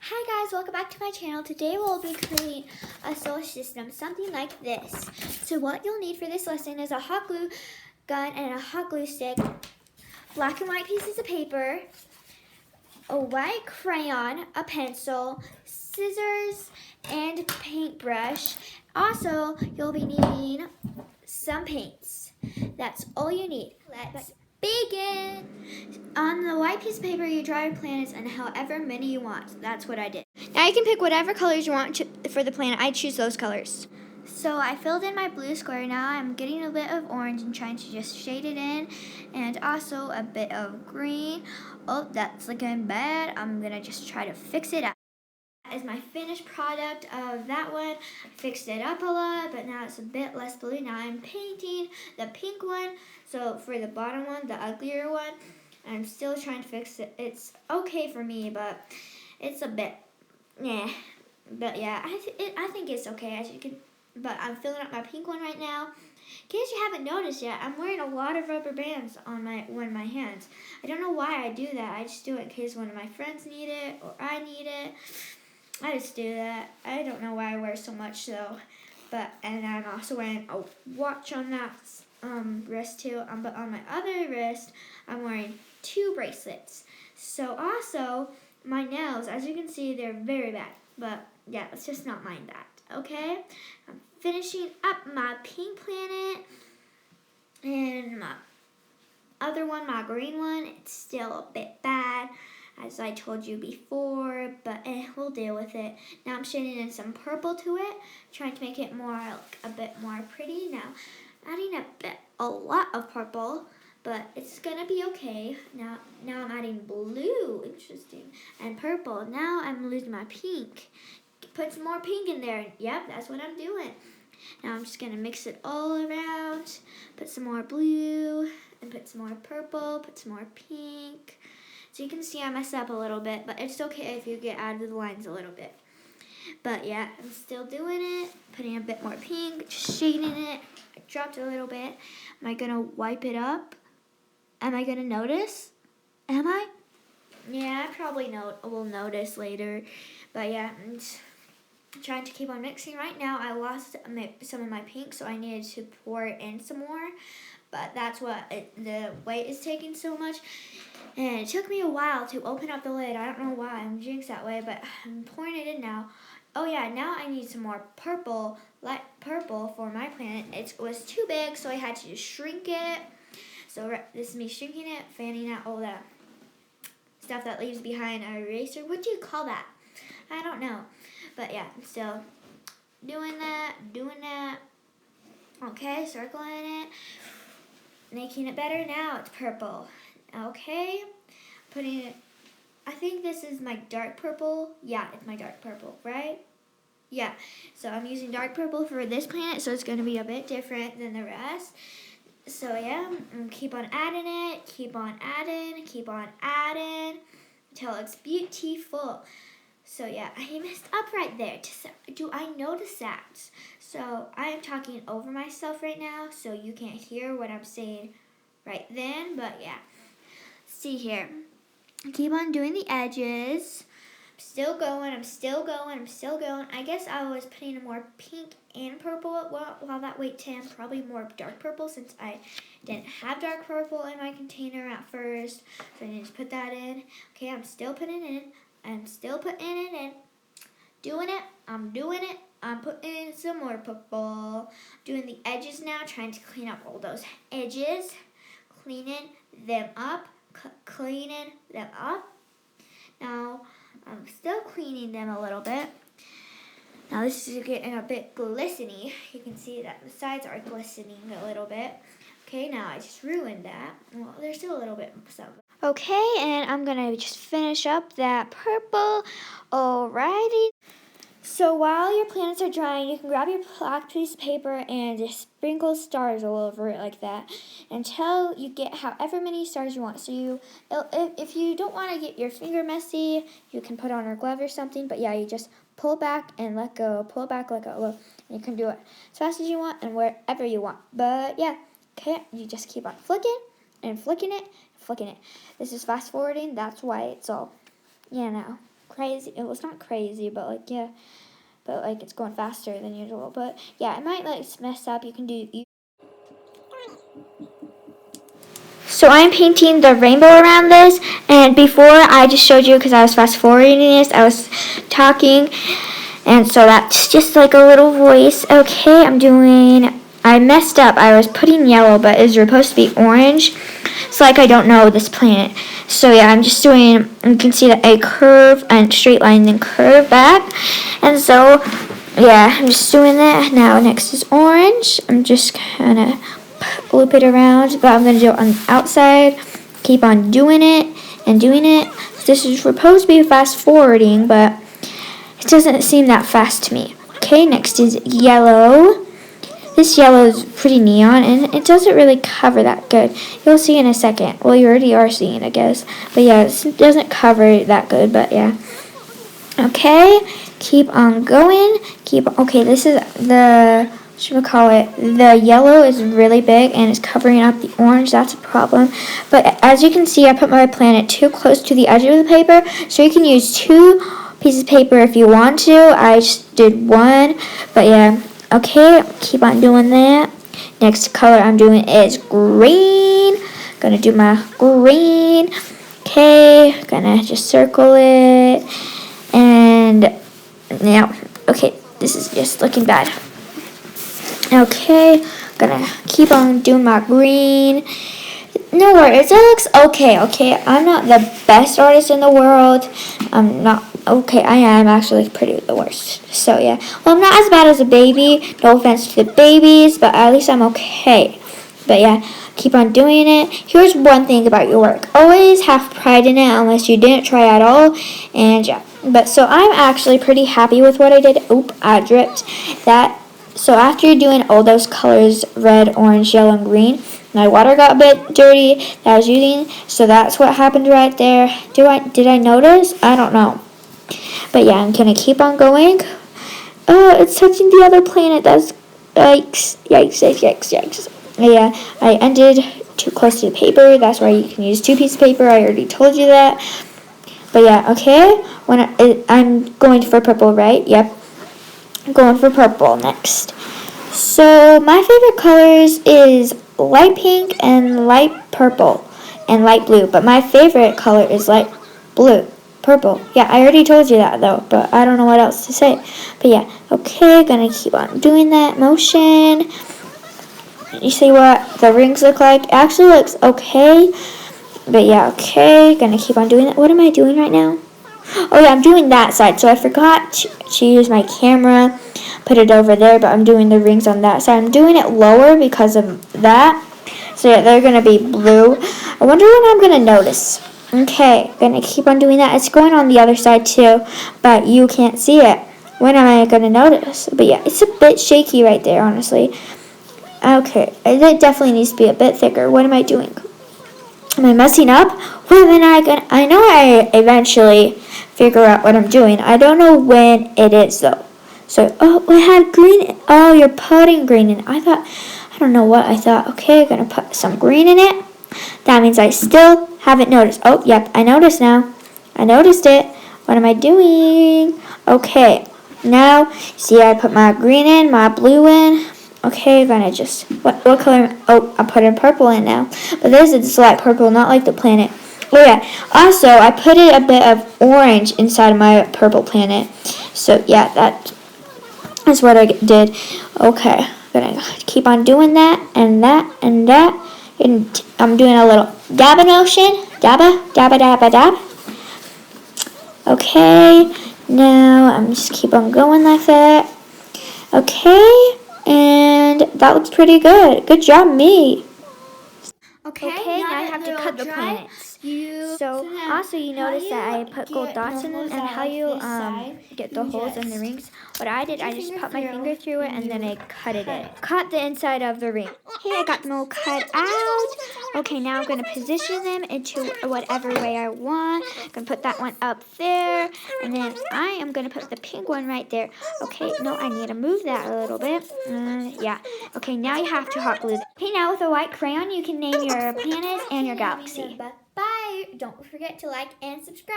Hi guys, welcome back to my channel. Today we'll be creating a solar system, something like this. So what you'll need for this lesson is a hot glue gun and a hot glue stick, black and white pieces of paper, a white crayon, a pencil, scissors, and paintbrush. Also, you'll be needing some paints. That's all you need. Let's begin. On the white piece of paper, you draw your planets and however many you want. That's what I did. Now you can pick whatever colors you want for the planet. I choose those colors. So I filled in my blue square. Now I'm getting a bit of orange and trying to just shade it in, and also a bit of green. Oh, that's looking bad. I'm gonna just try to fix it up. That is my finished product of that one. I fixed it up a lot, but now it's a bit less blue. Now I'm painting the pink one. So for the bottom one, the uglier one, I'm still trying to fix it. It's okay for me, but it's a bit, yeah. But yeah, I think it's okay, as you can. But I'm filling up my pink one right now. In case you haven't noticed yet, I'm wearing a lot of rubber bands on one of my hands. I don't know why I do that. I just do it in case one of my friends need it or I need it. I just do that. I don't know why I wear so much though. And I'm also wearing a watch on that wrist too. But on my other wrist, I'm wearing 2 bracelets. So also, my nails, as you can see, they're very bad. But yeah, let's just not mind that, okay? I'm finishing up my pink planet. And my other one, my green one, it's still a bit bad, as I told you before, but we'll deal with it. Now I'm shading in some purple to it, trying to make it more, like, a bit more pretty. Now, adding a lot of purple, but it's gonna be okay. Now I'm adding blue, interesting, and purple. Now I'm losing my pink. Put some more pink in there. Yep, that's what I'm doing. Now I'm just gonna mix it all around, put some more blue, and put some more purple, put some more pink. So you can see I messed up a little bit, but it's okay if you get out of the lines a little bit. But yeah, I'm still doing it, putting a bit more pink, just shading it. I dropped a little bit. Am I gonna wipe it up? Am I gonna notice? Am I? Yeah, I probably will notice later. But yeah, I'm just trying to keep on mixing. Right now, I lost some of my pink, so I needed to pour it in some more. But that's what the weight is taking so much. And it took me a while to open up the lid. I don't know why I'm jinxed that way, but I'm pouring it in now. Oh yeah, now I need some more purple, light purple for my planet. It was too big, so I had to just shrink it. So this is me shrinking it, fanning out all that stuff that leaves behind an eraser. What do you call that? I don't know. But yeah, I'm still doing that. Okay, circling it, making it better. Now it's purple. Okay, putting it, I think this is my dark purple. Yeah, it's my dark purple, right? Yeah, so I'm using dark purple for this planet, so it's going to be a bit different than the rest. So yeah, keep on adding it, keep on adding, until it's beautiful. So yeah, I messed up right there. Do I notice that? So I am talking over myself right now, so you can't hear what I'm saying right then, but yeah. See here. Keep on doing the edges. I'm still going. I guess I was putting more pink and purple while that wait tan, probably more dark purple since I didn't have dark purple in my container at first. So I need to put that in. Okay, I'm still putting it in. I'm doing it. I'm putting in some more purple. Doing the edges now, trying to clean up all those edges. Cleaning them up. Now, I'm still cleaning them a little bit. Now this is getting a bit glistening. You can see that the sides are glistening a little bit. Okay, now I just ruined that. Well, there's still a little bit some. Okay, and I'm gonna just finish up that purple. Alrighty. So while your planets are drying, you can grab your black piece of paper and just sprinkle stars all over it like that until you get however many stars you want. So if you don't want to get your finger messy, you can put on a glove or something. But yeah, you just pull back and let go. Pull back, let go. And you can do it as fast as you want and wherever you want. But yeah, okay, you just keep on flicking and flicking it, flicking it. This is fast forwarding. That's why it's all, now, crazy. It was not crazy, but like, yeah. But like, it's going faster than usual. But yeah, it might like mess up. You can do. So I'm painting the rainbow around this, and before I just showed you because I was fast forwarding this, I was talking, and so that's just like a little voice. Okay, I messed up. I was putting yellow, but it's supposed to be orange. It's like I don't know this planet. So yeah, I'm just doing, you can see that a curve and straight line, then curve back. And so, yeah, I'm just doing that. Now next is orange. I'm just kind of loop it around, but I'm going to do it on the outside. Keep on doing it and doing it. This is supposed to be fast forwarding, but it doesn't seem that fast to me. Okay, next is yellow. This yellow is pretty neon, and it doesn't really cover that good. You'll see in a second. Well, you already are seeing, I guess. But yeah, it doesn't cover that good, but yeah. Okay, keep on going. Okay, this is the, the yellow is really big, and it's covering up the orange. That's a problem. But as you can see, I put my planet too close to the edge of the paper, so you can use 2 pieces of paper if you want to. I just did 1, but yeah. Okay, keep on doing that. Next color I'm doing is green. Gonna do my green. Okay, gonna just circle it. And now, okay, this is just looking bad. Okay, gonna keep on doing my green. No worries, it looks okay. I'm not the best artist in the world. I'm not. Okay, I am actually pretty the worst. So yeah, well, I'm not as bad as a baby. No offense to the babies, but at least I'm okay. But yeah, keep on doing it. Here's one thing about your work: always have pride in it, unless you didn't try at all. And yeah, but so I'm actually pretty happy with what I did. Oop, I dripped that. So after you're doing all those colors, red, orange, yellow, and green, my water got a bit dirty that I was using, so that's what happened right there. Did I notice? I don't know. But yeah, I'm gonna keep on going. Oh, it's touching the other planet. That's yikes. Yeah, I ended too close to the paper. That's why you can use 2 pieces of paper. I already told you that. But yeah, okay. I'm going for purple, right? Yep. I'm going for purple next. So my favorite colors is light pink and light purple and light blue. But my favorite color is light purple. Yeah, I already told you that though, but I don't know what else to say. But yeah, okay, gonna keep on doing that motion. You see what the rings look like? It actually looks okay. But yeah, okay, gonna keep on doing that. What am I doing right now? Oh yeah, I'm doing that side. So I forgot to use my camera, put it over there, but I'm doing the rings on that side. I'm doing it lower because of that. So yeah, they're going to be blue. I wonder when I'm going to notice. Okay, going to keep on doing that. It's going on the other side too, but you can't see it. When am I going to notice? But yeah, it's a bit shaky right there, honestly. Okay, it definitely needs to be a bit thicker. What am I doing? Am I messing up? When am I gonna? I know I eventually figure out what I'm doing. I don't know when it is though. So, oh, I had green. Oh, you're putting green in. I don't know what I thought. Okay, I'm gonna put some green in it. That means I still haven't noticed. Oh, yep, I noticed now. I noticed it. What am I doing? Okay, now, see, I put my green in, my blue in. Okay, gonna just, what color? Oh, I put in purple in now. But this is light purple, not like the planet. Oh yeah, also, I put a bit of orange inside my purple planet. So yeah, that's what I did. Okay, gonna keep on doing that, and that, and that. And I'm doing a little dabba motion. Dabba. Okay, now I'm just keep on going like that. Okay, and that looks pretty good. Good job, me. Okay, now I have to cut the planets. So also you notice that I put gold dots in them, and how you get the holes in the rings. What I did, I just put my finger through it and then I cut the inside of the ring. Okay, I got them all cut out. Okay, now I'm going to position them into whatever way I want. I'm going to put that one up there, and then I am going to put the pink one right there. Okay, no, I need to move that a little bit. Yeah. Okay, now you have to hot glue them. Okay, now with a white crayon, you can name your planets and your galaxy. Bye. Don't forget to like and subscribe.